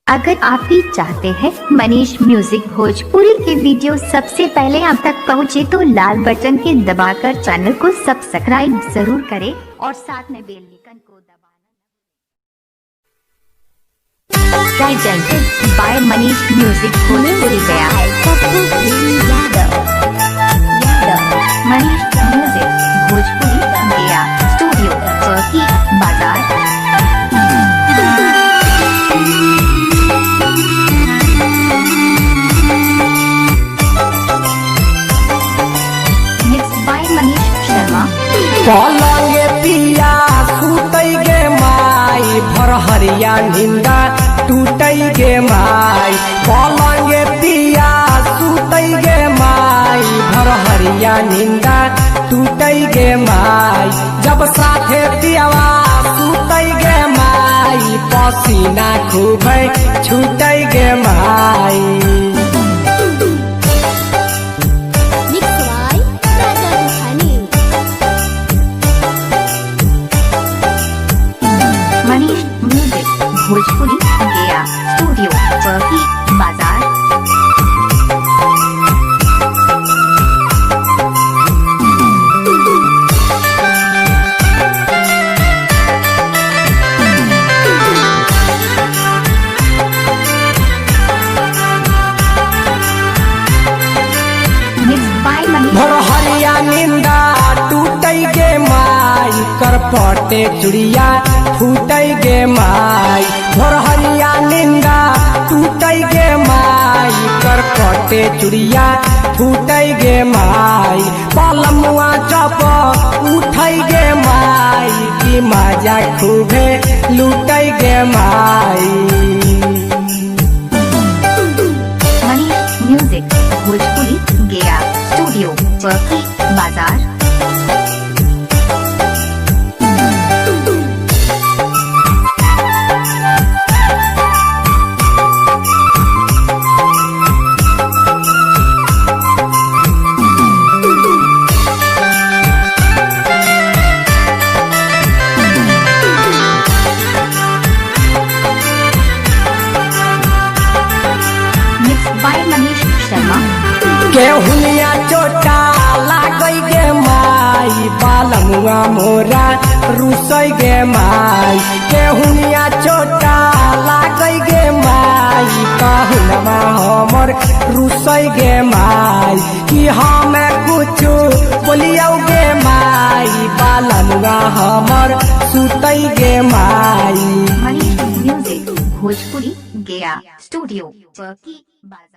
अगर आप भी चाहते हैं मनीष म्यूजिक भोजपुरी के वीडियो सबसे पहले आप तक पहुंचे तो लाल बटन के दबाकर चैनल को सब्सक्राइब जरूर करें और साथ में बेल आइकन को दबाना। Presented by Manish music Bhojpuri Gaya है। Manish music Bhojpuri Gaya studio Chauki Bazar. पलंगे पिया सुतई गे माई भर हरिया निंदा टूटई गे माई। पलंगे पिया सुतई गे माई भर हरिया निंदा टूटई गे माई। जब साथे पियावा सुतई गे माई पसीना खूब छूटई गे माई। मनीष म्यूजिक भोजपुरी गया स्टूडियो चौकी बाजार। भर हरिया निंदा टूटई गे माई करपटे चुड़िया फूटई गे माई। भर हरिया निंदा टूटई गे माई करपटे चुड़िया फूटई गे माई। पलमुआ चप उठई गे माई की मजा खूबे लूटई गे माई। मनीष म्यूजिक भोजपुरी गया स्टूडियो चौकी बाजार। मनीष शर्मा केहुनिया चोटा लागई गे माई बालमुआ मोरा रुसई गे माई। केहुनिया चोटा लागई गे माई काहुनमा हमर रुसई गे माई। कि हमें कुछ बोलियो गे माई बालमुआ हमर सुतई गे माई। मनीष म्यूजिक भोजपुरी गया स्टूडियो चौकी बाजार।